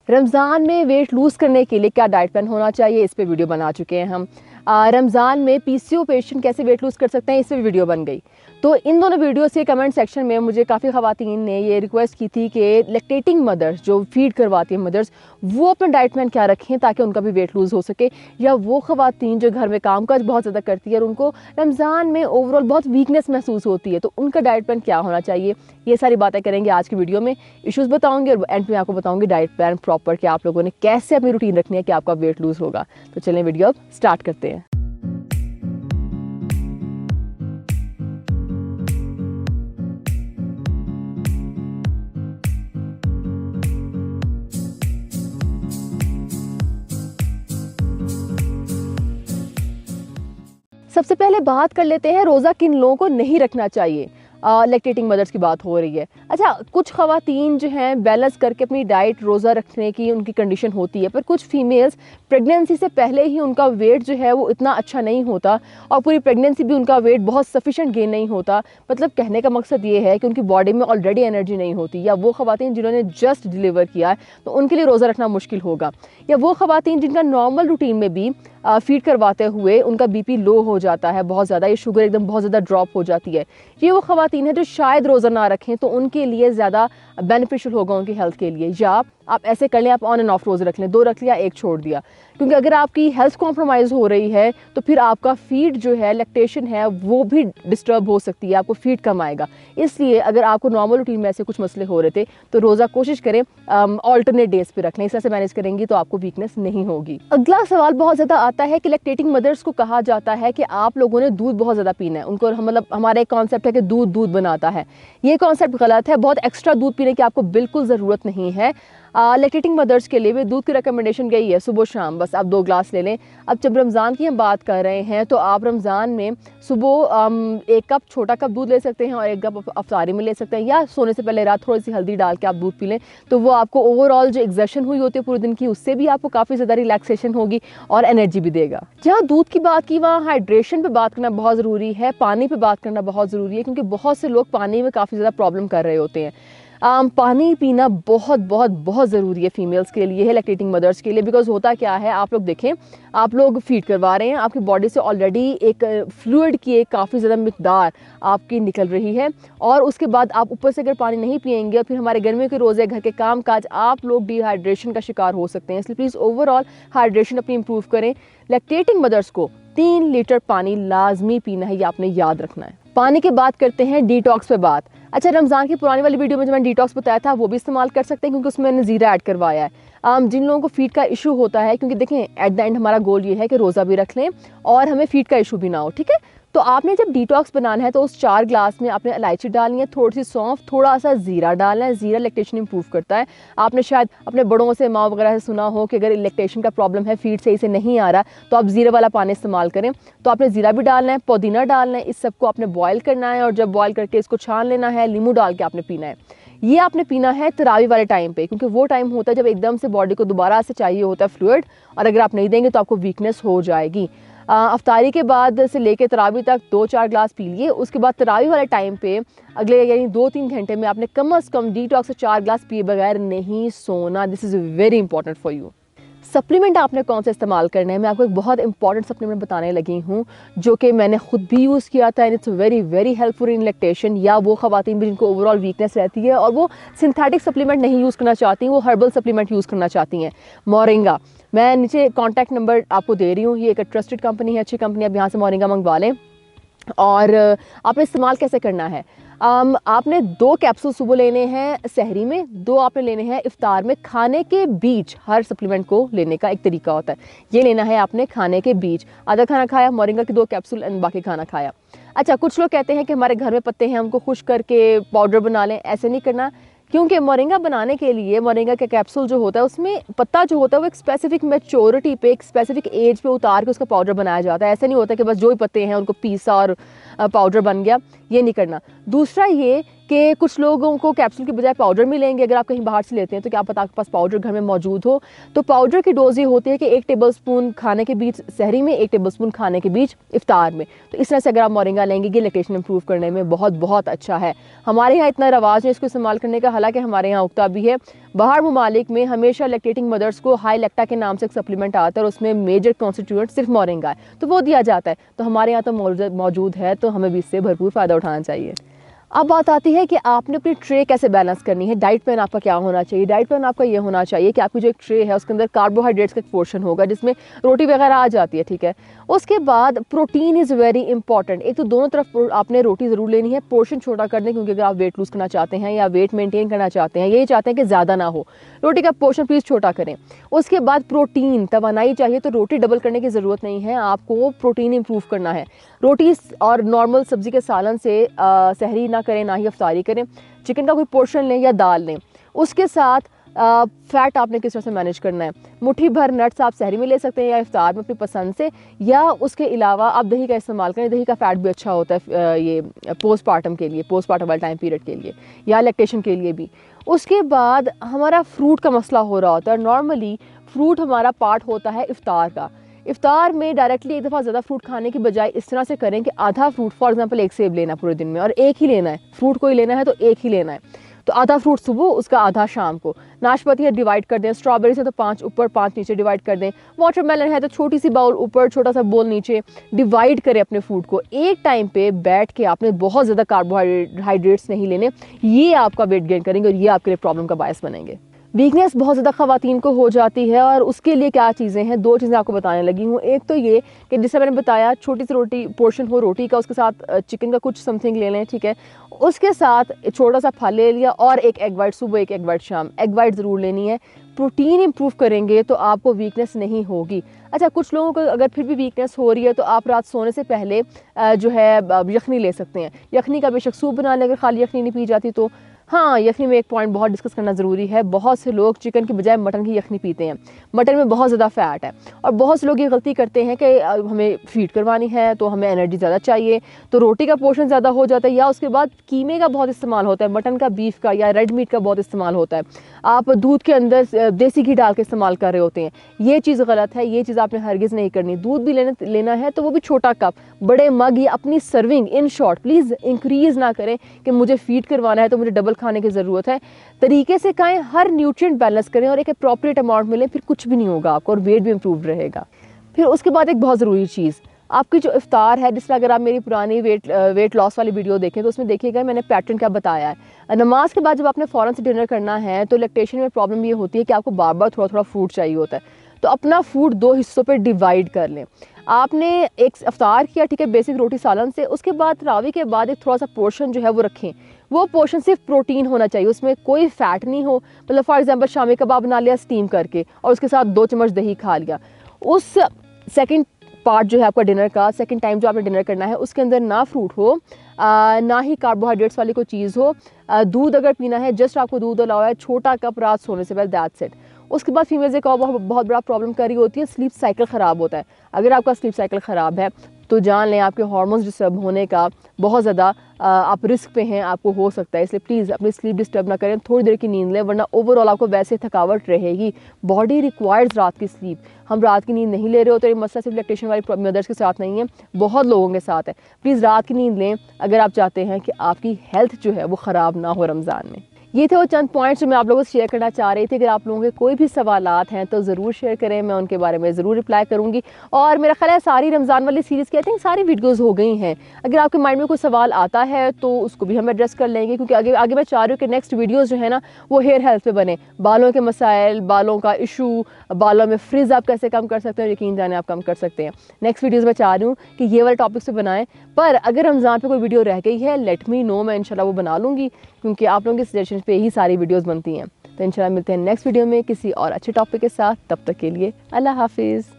रमज़ान में weight lose करने के लिए क्या डाइट प्लान होना चाहिए, इस पे वीडियो बना चुके हैं हम। रमज़ान में पीसीओ पेशेंट कैसे वेट लूज़ कर सकते हैं, इस पे वीडियो बन गई। तो इन दोनों वीडियो से कमेंट सेक्शन में मुझे काफ़ी ख़वातीन ने ये रिक्वेस्ट की थी कि लैक्टेटिंग मदर्स जो फीड करवाती हैं मदर्स, वो अपना डाइट प्लान क्या रखें ताकि उनका भी वेट लूज़ हो सके, या वो ख़वातीन जो घर में काम काज बहुत ज़्यादा करती है और उनको रमज़ान में ओवरऑल बहुत वीकनेस महसूस होती है, तो उनका डाइट प्लान क्या होना चाहिए। ये सारी बातें करेंगे आज की वीडियो में, इश्यूज़ बताऊँगी और एंड में आपको बताऊँगी डाइट प्लान प्रॉपर कि आप लोगों ने कैसे अपनी रूटीन रखनी है कि आपका वेट लूज़ होगा। तो चलें वीडियो अब स्टार्ट करते हैं। सबसे पहले बात कर लेते हैं रोज़ा किन लोगों को नहीं रखना चाहिए। लैक्टेटिंग मदर्स की बात हो रही है। अच्छा, कुछ ख़वातीन जो हैं बैलेंस करके अपनी डाइट रोज़ा रखने की उनकी कंडीशन होती है, पर कुछ फीमेल्स प्रेगनेंसी से पहले ही उनका वेट जो है वो इतना अच्छा नहीं होता और पूरी प्रेगनेंसी भी उनका वेट बहुत सफिशेंट गेन नहीं होता। मतलब कहने का मकसद ये है कि उनकी बॉडी में ऑलरेडी एनर्जी नहीं होती, या वो ख़वातीन जिन्होंने जस्ट डिलीवर किया है तो उनके लिए रोज़ा रखना मुश्किल होगा, या वो ख़वातीन जिनका नॉर्मल रूटीन में भी फीड करवाते हुए उनका बीपी लो हो जाता है बहुत ज़्यादा, ये शुगर एकदम बहुत ज़्यादा ड्रॉप हो जाती है। ये वो ख़वातीन है जो शायद रोज़ा ना रखें, तो उनके लिए ज़्यादा बेनिफिशियल होगा उनकी हेल्थ के लिए। या आप ऐसे कर लें, आप ऑन एंड ऑफ रोज़े रख लें, 2 रख लिया 1 छोड़ दिया, क्योंकि अगर आपकी हेल्थ कॉम्प्रोमाइज़ हो रही है तो फिर आपका फीड जो है लैक्टेशन है वो भी डिस्टर्ब हो सकती है, आपको फीड कम आएगा। इसलिए अगर आपको नॉर्मल रूटीन में ऐसे कुछ मसले हो रहे थे तो रोज़ा कोशिश करें ऑल्टरनेट डेज पे रख लें, इस तरह से मैनेज करेंगी तो आपको वीकनेस नहीं होगी। अगला सवाल बहुत ज़्यादा आता है कि लैक्टेटिंग मदर्स को कहा जाता है कि आप लोगों ने दूध बहुत ज़्यादा पीना है, उनको मतलब हमारा एक कॉन्सेप्ट है कि दूध दूध बनाता है। ये कॉन्सेप्ट गलत है, बहुत एक्स्ट्रा दूध पीने की आपको बिल्कुल ज़रूरत नहीं है। लैक्टेटिंग मदर्स के लिए भी दूध की रिकमेंडेशन गई है सुबह शाम बस आप 2 ग्लास ले लें। अब जब रमज़ान की हम बात कर रहे हैं तो आप रमज़ान में सुबह 1 कप छोटा कप दूध ले सकते हैं और 1 कप अफ्तारी में ले सकते हैं, या सोने से पहले रात थोड़ी सी हल्दी डाल के आप दूध पी लें, तो वो आपको ओवरऑल जो एग्जर्शन हुई होती है पूरे दिन की उससे भी आपको काफ़ी ज़्यादा रिलैक्सेशन होगी और एनर्जी भी देगा। जहाँ दूध की बात की वहाँ हाइड्रेशन पे बात करना बहुत ज़रूरी है, पानी पे बात करना बहुत ज़रूरी है, क्योंकि बहुत से लोग पानी में काफ़ी ज़्यादा प्रॉब्लम कर रहे होते हैं। पानी पीना बहुत बहुत बहुत ज़रूरी है फीमेल्स के लिए, है लैक्टेटिंग मदर्स के लिए। बिकॉज होता क्या है, आप लोग देखें, आप लोग फीड करवा रहे हैं, आपकी बॉडी से ऑलरेडी एक फ्लूइड की एक काफ़ी ज़्यादा मिकदार आपकी निकल रही है, और उसके बाद आप ऊपर से अगर पानी नहीं पिएंगे और फिर हमारे गर्मियों के रोज़े घर के काम काज, आप लोग डिहाइड्रेशन का शिकार हो सकते हैं। इसलिए प्लीज़ ओवरऑल हाइड्रेशन अपनी इंप्रूव करें। लैक्टेटिंग मदर्स को 3 लीटर पानी लाजमी पीना है, ये आपने याद रखना है। पानी की बात करते हैं, डिटॉक्स पे बात। अच्छा, रमज़ान की पुरानी वाली वीडियो में जो मैंने डिटॉक्स बताया था वो भी इस्तेमाल कर सकते हैं, क्योंकि उसमें मैंने ज़ीरा ऐड करवाया है। जिन लोगों को फीड का इशू होता है, क्योंकि देखें एट द एंड हमारा गोल ये है कि रोज़ा भी रख लें और हमें फीड का इशू भी ना हो, ठीक है। तो आपने जब डिटॉक्स बनाना है तो उस 4 ग्लास में आपने इलायची डालनी है, थोड़ी सी सौंफ, थोड़ा सा ज़ीरा डालना है। ज़ीरा लैक्टेशन इंप्रूव करता है। आपने शायद अपने बड़ों से, माँ वगैरह से सुना हो कि अगर लैक्टेशन का प्रॉब्लम है, फीड सही से नहीं आ रहा, तो आप ज़ीरा वाला पानी इस्तेमाल करें। तो आपने ज़ीरा भी डालना है, पुदीना डालना है, इस सबको आपने बॉयल करना है और जब बॉयल करके इसको छान लेना है, नींबू डाल के आपने पीना है। ये आपने पीना है तरावी वाले टाइम पे, क्योंकि वो टाइम होता है जब एकदम से बॉडी को दोबारा से चाहिए होता है फ्लूइड, और अगर आप नहीं देंगे तो आपको वीकनेस हो जाएगी। अफ्तारी के बाद से लेके तरावी तक 2-4 ग्लास पी लिए। उसके बाद तरावी वाले टाइम पे अगले यानी 2-3 घंटे में आपने कम से कम डिटॉक्स से 4 ग्लास पिए बगैर नहीं सोना। This is very important for you. Supplement आपने कौन सा इस्तेमाल करना है, मैं आपको एक बहुत इंपॉर्टेंट सप्लीमेंट बताने लगी हूँ जो कि मैंने खुद भी यूज़ किया था, and it's very very helpful in lactation, या वो ख़वातीन भी जिनको ओवरऑल वीकनेस रहती है और वो सिंथेटिक सप्लीमेंट नहीं यूज़ करना चाहती, वो हर्बल सप्लीमेंट यूज़ करना चाहती हैं। मोरिंगा, मैं नीचे कॉन्टैक्ट नंबर आपको दे रही हूँ, ये एक ट्रस्टेड कंपनी है, अच्छी कंपनी, आप यहाँ से मोरिंगा मंगवा लें। और आपने इस्तेमाल कैसे करना है, आपने 2 कैप्सूल सुबह लेने हैं सहरी में, 2 आपने लेने हैं इफ्तार में। खाने के बीच हर सप्लीमेंट को लेने का एक तरीका होता है, ये लेना है आपने खाने के बीच। आधा खाना खाया, मोरिंगा के 2 कैप्सूल, एंड बाकी खाना खाया। अच्छा, कुछ लोग कहते हैं कि हमारे घर में पत्ते हैं, उनको खुश करके पाउडर बना लें। ऐसे नहीं करना, क्योंकि मोरिंगा बनाने के लिए मोरिंगा का कैप्सूल जो होता है उसमें पत्ता जो होता है वो एक स्पेसिफिक मैच्योरिटी पे, एक स्पेसिफिक एज पे उतार के उसका पाउडर बनाया जाता है। ऐसा नहीं होता कि बस जो ही पत्ते हैं उनको पीसा और पाउडर बन गया, ये नहीं करना। दूसरा ये कि कुछ लोगों को कैप्सूल के बजाय पाउडर मिलेंगे अगर आप कहीं बाहर से लेते हैं, तो क्या पता आपके पास पाउडर घर में मौजूद हो। तो पाउडर की डोज ये होती है कि 1 टेबलस्पून खाने के बीच सहरी में, 1 टेबलस्पून खाने के बीच इफ्तार में। तो इस तरह से अगर आप मोरिंगा लेंगे, ये लैक्टेशन इंप्रूव करने में बहुत बहुत अच्छा है। हमारे यहाँ इतना रवाज है इसको इस्तेमाल करने का, हालांकि हमारे यहाँ उगता भी है। बाहर ममालिक में हमेशा लैक्टेटिंग मदर्स को हाई लैक्टा के नाम से एक सप्लीमेंट आता है और उसमें मेजर कॉन्स्टिट्यूएंट सिर्फ मोरिंगा है, तो वो दिया जाता है। तो हमारे यहाँ तो मौजूद है, तो हमें भी इससे भरपूर फ़ायदा उठाना चाहिए। अब बात आती है कि आपने अपनी ट्रे कैसे बैलेंस करनी है। डाइट प्लान आपका क्या होना चाहिए? डाइट प्लान आपका ये होना चाहिए कि आपकी जो एक ट्रे है उसके अंदर कार्बोहाइड्रेट्स का एक पोर्शन होगा जिसमें रोटी वगैरह आ जाती है, ठीक है। उसके बाद प्रोटीन इज़ वेरी इंपॉर्टेंट। एक तो दोनों तरफ आपने रोटी ज़रूर लेनी है, पोर्शन छोटा कर दें, क्योंकि अगर आप वेट लूज़ करना चाहते हैं या वेट मेंटेन करना चाहते हैं, यही चाहते हैं कि ज़्यादा ना हो, रोटी का पोर्शन प्लीज़ छोटा करें। उसके बाद प्रोटीन, तवानाई चाहिए, तो रोटी डबल करने की ज़रूरत नहीं है, आपको प्रोटीन इंप्रूव करना है। रोटी और नॉर्मल सब्ज़ी के सालन से सहरी ना करें, ना ही अफ्तारी करें। चिकन का कोई पोर्शन लें या दाल लें। उसके साथ फ़ैट आपने किस तरह से मैनेज करना है। मुट्ठी भर नट्स आप सहरी में ले सकते हैं या इफ्तार में अपनी पसंद से, या उसके अलावा आप दही का इस्तेमाल करें। दही का फ़ैट भी अच्छा होता है ये पोस्टपार्टम के लिए, पोस्टपार्टम वाले टाइम पीरियड के लिए या लैक्टेशन के लिए भी। उसके बाद हमारा फ्रूट का मसला हो रहा होता है। नॉर्मली फ्रूट हमारा पार्ट होता है इफ्तार का। इफ्तार में डायरेक्टली एक दफ़ा ज़्यादा फ्रूट खाने की बजाय इस तरह से करें कि आधा फ्रूट, फॉर एग्जांपल 1 सेब लेना पूरे दिन में और एक ही लेना है, फ्रूट को ही लेना है तो एक ही लेना है, तो आधा फ्रूट सुबह, उसका आधा शाम को। नाशपाती डिवाइड कर दें, स्ट्रॉबेरीज है तो 5 ऊपर 5 नीचे डिवाइड कर दें, वाटरमेलन है तो छोटी सी बाउल ऊपर, छोटा सा बोल नीचे, डिवाइड करें अपने फूड को। एक टाइम पे बैठ के आपने बहुत ज़्यादा कार्बोहाइड्रेट्स नहीं लेने, ये आपका वेट गेन करेंगे और ये आपके लिए प्रॉब्लम का बायस बनेंगे। वीकनेस बहुत ज़्यादा ख़वातीन को हो जाती है और उसके लिए क्या चीज़ें हैं, 2 चीज़ें आपको बताने लगी हूँ। एक तो ये कि जैसे मैंने बताया, छोटी सी रोटी पोर्शन हो रोटी का, उसके साथ चिकन का कुछ समथिंग ले लें, ठीक है। उसके साथ छोटा सा फल ले लिया और एक एग वाइट सुबह, एक एग वाइट शाम। एग वाइट ज़रूर लेनी है। प्रोटीन इंप्रूव करेंगे तो आपको वीकनेस नहीं होगी। अच्छा, कुछ लोगों को अगर फिर भी वीकनेस हो रही है तो आप रात सोने से पहले जो है यखनी ले सकते हैं। यखनी का बेशक सूप बना लें अगर खाली यखनी नहीं पी जाती तो। हाँ, यखनी में एक पॉइंट बहुत डिस्कस करना ज़रूरी है। बहुत से लोग चिकन की बजाय मटन की यखनी पीते हैं। मटन में बहुत ज़्यादा फ़ैट है और बहुत से लोग ये गलती करते हैं कि हमें फीड करवानी है तो हमें एनर्जी ज़्यादा चाहिए, तो रोटी का पोर्शन ज़्यादा हो जाता है, या उसके बाद कीमे का बहुत इस्तेमाल होता है, मटन का, बीफ का या रेड मीट का बहुत इस्तेमाल होता है। आप दूध के अंदर देसी घी डाल के इस्तेमाल कर रहे होते हैं, ये चीज़ गलत है। ये चीज़ आपने हरगिज़ नहीं करनी। दूध भी लेना है तो वो भी छोटा कप, बड़े मग या अपनी serving. In short please increase ना करें कि मुझे फीड करवाना है तो मुझे डबल खाने की ज़रूरत है। तरीके से खाएं, हर न्यूट्रिएंट बैलेंस करें और एक अप्रोप्रिएट अमाउंट मिले, फिर कुछ भी नहीं होगा आपको और वेट भी इंप्रूव रहेगा। फिर उसके बाद एक बहुत ज़रूरी चीज़, आपकी जो इफ्तार है, जिसमें अगर आप मेरी पुरानी वेट लॉस वाली वीडियो देखें तो उसमें देखिएगा मैंने पैटर्न क्या बताया है। नमाज के बाद जब आपने फ़ौरन से डिनर करना है तो लैक्टेशन में प्रॉब्लम ये होती है कि आपको बार बार थोड़ा थोड़ा फूड चाहिए होता है। तो अपना फूड 2 हिस्सों पे डिवाइड कर लें। आपने एक इफ्तार किया, ठीक है, बेसिक रोटी सालन से, उसके बाद तरावी के बाद एक थोड़ा सा पोर्शन जो है वो रखें। वो पोर्शन सिर्फ प्रोटीन होना चाहिए, उसमें कोई फ़ैट नहीं हो। मतलब फॉर एग्जांपल शामी कबाब बना लिया स्टीम करके और उसके साथ 2 चम्मच दही खा लिया। उस सेकंड पार्ट जो है आपका डिनर का, सेकंड टाइम जो आपने डिनर करना है, उसके अंदर ना फ्रूट हो, ना ही कार्बोहाइड्रेट्स वाली कोई चीज़ हो। दूध अगर पीना है, जस्ट आपको दूध अलावा है, छोटा कप रात सोने से पहले, दैट्स इट। उसके बाद फीमेल्स एक और बहुत बड़ा प्रॉब्लम कर रही होती है, स्लीप साइकिल ख़राब होता है। अगर आपका स्लीप साइकिल ख़राब है तो जान लें आपके हार्मोन्स डिस्टर्ब होने का बहुत ज़्यादा आप रिस्क पे हैं, आपको हो सकता है। इसलिए प्लीज़ अपनी स्लीप डिस्टर्ब ना करें, थोड़ी देर की नींद लें, वरना ओवरऑल आपको वैसे थकावट रहेगी। बॉडी रिक्वायर्स रात की स्लीप। हम रात की नींद नहीं ले रहे हो तो ये मसला सिर्फ लैक्टेशन वाली मदर्स के साथ नहीं है, बहुत लोगों के साथ है। प्लीज़ रात की नींद लें अगर आप चाहते हैं कि आपकी हेल्थ जो है वो ख़राब ना हो रमज़ान में। ये थे वो चंद पॉइंट्स जो मैं आप लोगों से शेयर करना चाह रही थी। अगर आप लोगों के कोई भी सवालात हैं तो ज़रूर शेयर करें, मैं उनके बारे में ज़रूर रिप्लाई करूँगी। और मेरा ख्याल है सारी रमज़ान वाली सीरीज़ की आई थिंक सारी वीडियोज़ हो गई हैं। अगर आपके माइंड में कोई सवाल आता है तो उसको भी हम एड्रेस कर लेंगे, क्योंकि आगे मैं चाह रही हूँ कि नेक्स्ट वीडियोज़ जो है ना वो हेयर हेल्थ पे बने। बालों के मसाइल, बालों का इशू, बालों में फ्रिज आप कैसे कम कर सकते हैं, यकीन जाने आप कम कर सकते हैं। नेक्स्ट वीडियोज़ मैं चाह रही हूँ कि ये वाले टॉपिक से बनाएं, पर अगर रमज़ान पे कोई वीडियो रह गई है लेट मी नो, मैं इंशाल्लाह वो बना लूँगी, क्योंकि आप लोगों के सजेशन पे ही सारी वीडियोज़ बनती हैं। तो इंशाल्लाह मिलते हैं नेक्स्ट वीडियो में किसी और अच्छे टॉपिक के साथ। तब तक के लिए अल्लाह हाफिज़।